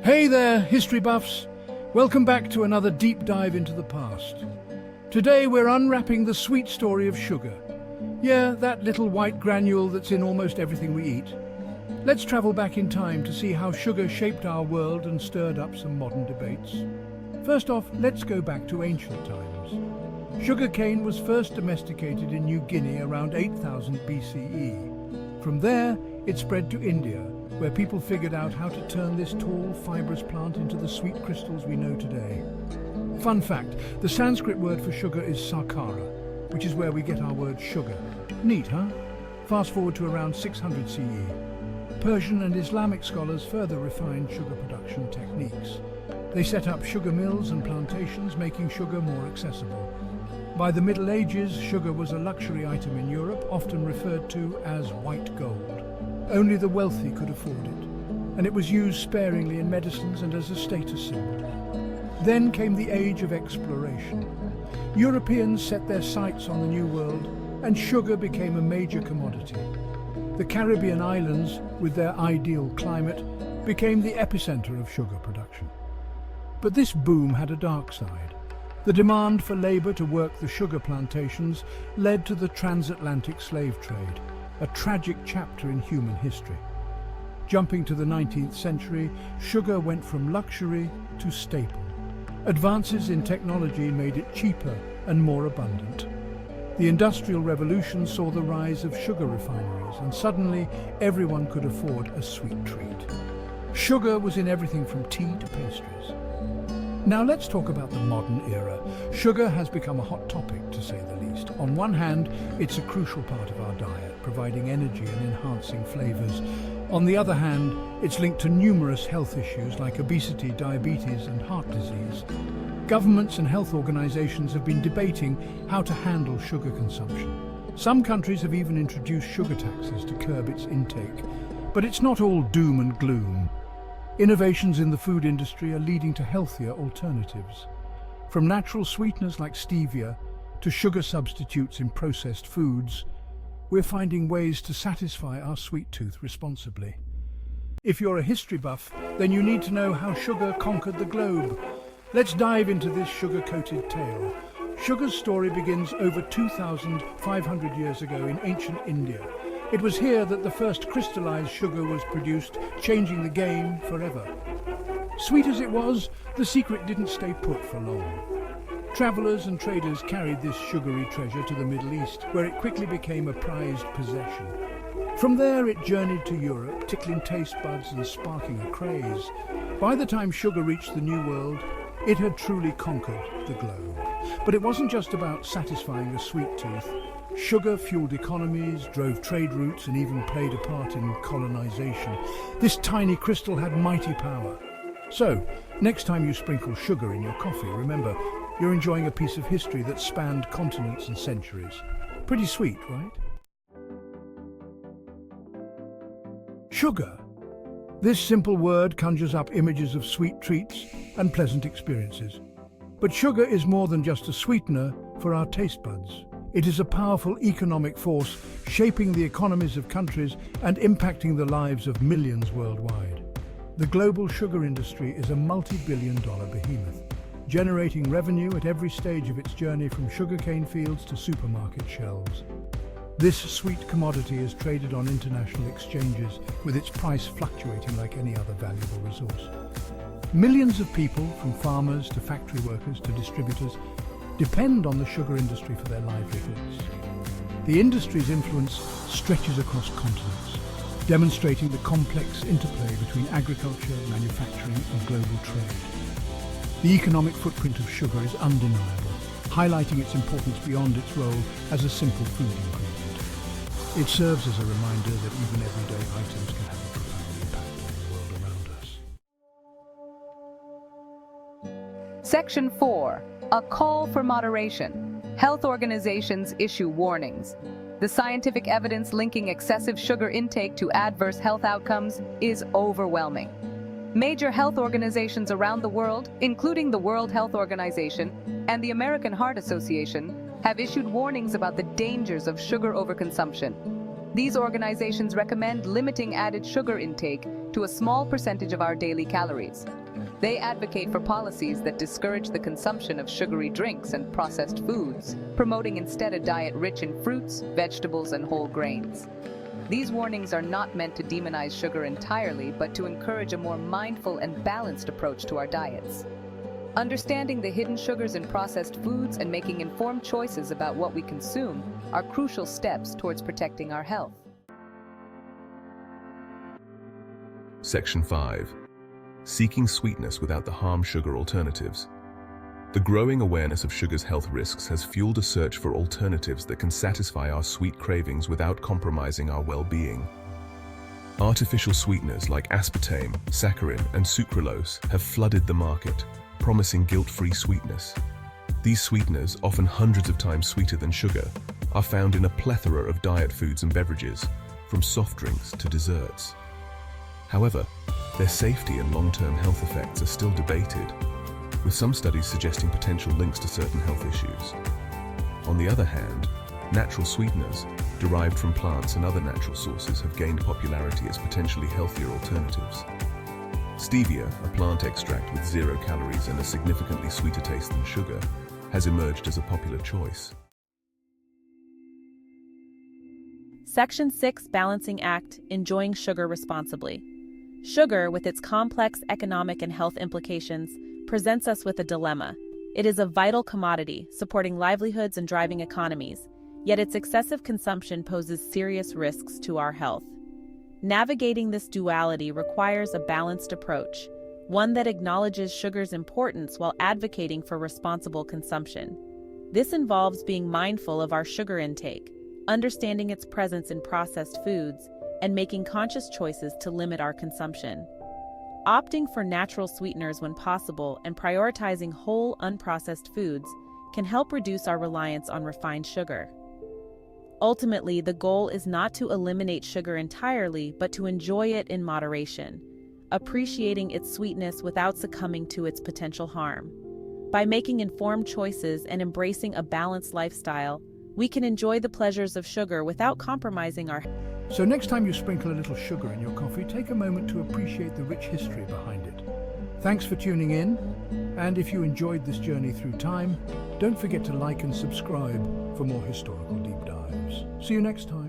Hey there, history buffs! Welcome back to another deep dive into the past. Today we're unwrapping the sweet story of sugar. Yeah, that little white granule that's in almost everything we eat. Let's travel back in time to see how sugar shaped our world and stirred up some modern debates. First off, let's go back to ancient times. Sugarcane was first domesticated in New Guinea around 8000 BCE. From there, it spread to India, where people figured out how to turn this tall, fibrous plant into the sweet crystals we know today. Fun fact, the Sanskrit word for sugar is sarkara, which is where we get our word sugar. Neat, huh? Fast forward to around 600 CE. Persian and Islamic scholars further refined sugar production techniques. They set up sugar mills and plantations, making sugar more accessible. By the Middle Ages, sugar was a luxury item in Europe, often referred to as white gold. Only the wealthy could afford it, and it was used sparingly in medicines and as a status symbol. Then came the age of exploration. Europeans set their sights on the New World, and sugar became a major commodity. The Caribbean islands, with their ideal climate, became the epicenter of sugar production. But this boom had a dark side. The demand for labor to work the sugar plantations led to the transatlantic slave trade, a tragic chapter in human history. Jumping to the 19th century, sugar went from luxury to staple. Advances in technology made it cheaper and more abundant. The Industrial Revolution saw the rise of sugar refineries, and suddenly everyone could afford a sweet treat. Sugar was in everything from tea to pastries. Now let's talk about the modern era. Sugar has become a hot topic, to say the least. On one hand, it's a crucial part of our diet, providing energy and enhancing flavors. On the other hand, it's linked to numerous health issues like obesity, diabetes, and heart disease. Governments and health organizations have been debating how to handle sugar consumption. Some countries have even introduced sugar taxes to curb its intake. But it's not all doom and gloom. Innovations in the food industry are leading to healthier alternatives. From natural sweeteners like stevia to sugar substitutes in processed foods, we're finding ways to satisfy our sweet tooth responsibly. If you're a history buff, then you need to know how sugar conquered the globe. Let's dive into this sugar-coated tale. Sugar's story begins over 2,500 years ago in ancient India. It was here that the first crystallized sugar was produced, changing the game forever. Sweet as it was, the secret didn't stay put for long. Travelers and traders carried this sugary treasure to the Middle East, where it quickly became a prized possession. From there it journeyed to Europe, tickling taste buds and sparking a craze. By the time sugar reached the New World, it had truly conquered the globe. But it wasn't just about satisfying a sweet tooth. Sugar fueled economies, drove trade routes, and even played a part in colonization. This tiny crystal had mighty power. So, next time you sprinkle sugar in your coffee, remember, you're enjoying a piece of history that spanned continents and centuries. Pretty sweet, right? Sugar. This simple word conjures up images of sweet treats and pleasant experiences. But sugar is more than just a sweetener for our taste buds. It is a powerful economic force shaping the economies of countries and impacting the lives of millions worldwide. The global sugar industry is a multi-billion-dollar behemoth, generating revenue at every stage of its journey from sugarcane fields to supermarket shelves. This sweet commodity is traded on international exchanges, with its price fluctuating like any other valuable resource. Millions of people, from farmers to factory workers to distributors, depend on the sugar industry for their livelihoods. The industry's influence stretches across continents, demonstrating the complex interplay between agriculture, manufacturing, and global trade. The economic footprint of sugar is undeniable, highlighting its importance beyond its role as a simple food ingredient. It serves as a reminder that even everyday items can have a profound impact on the world around us. Section 4. A call for moderation. Health organizations issue warnings. The scientific evidence linking excessive sugar intake to adverse health outcomes is overwhelming. Major health organizations around the world, including the World Health Organization and the American Heart Association, have issued warnings about the dangers of sugar overconsumption. These organizations recommend limiting added sugar intake to a small percentage of our daily calories. They advocate for policies that discourage the consumption of sugary drinks and processed foods, promoting instead a diet rich in fruits, vegetables, and whole grains. These warnings are not meant to demonize sugar entirely, but to encourage a more mindful and balanced approach to our diets. Understanding the hidden sugars in processed foods and making informed choices about what we consume are crucial steps towards protecting our health. Section 5. Seeking sweetness without the harm sugar alternatives. The growing awareness of sugar's health risks has fueled a search for alternatives that can satisfy our sweet cravings without compromising our well-being. Artificial sweeteners like aspartame, saccharin, and sucralose have flooded the market, promising guilt-free sweetness. These sweeteners, often hundreds of times sweeter than sugar, are found in a plethora of diet foods and beverages, from soft drinks to desserts. However, their safety and long-term health effects are still debated, with some studies suggesting potential links to certain health issues. On the other hand, natural sweeteners, derived from plants and other natural sources, have gained popularity as potentially healthier alternatives. Stevia, a plant extract with 0 calories and a significantly sweeter taste than sugar, has emerged as a popular choice. Section 6 Balancing Act, Enjoying Sugar Responsibly. Sugar, with its complex economic and health implications, presents us with a dilemma. It is a vital commodity, supporting livelihoods and driving economies, yet its excessive consumption poses serious risks to our health. Navigating this duality requires a balanced approach, one that acknowledges sugar's importance while advocating for responsible consumption. This involves being mindful of our sugar intake, understanding its presence in processed foods, and making conscious choices to limit our consumption. Opting for natural sweeteners when possible and prioritizing whole, unprocessed foods can help reduce our reliance on refined sugar. Ultimately, the goal is not to eliminate sugar entirely, but to enjoy it in moderation, appreciating its sweetness without succumbing to its potential harm. By making informed choices and embracing a balanced lifestyle, we can enjoy the pleasures of sugar without compromising our health. So next time you sprinkle a little sugar in your coffee, take a moment to appreciate the rich history behind it. Thanks for tuning in, and if you enjoyed this journey through time, don't forget to like and subscribe for more historical deep dives. See you next time.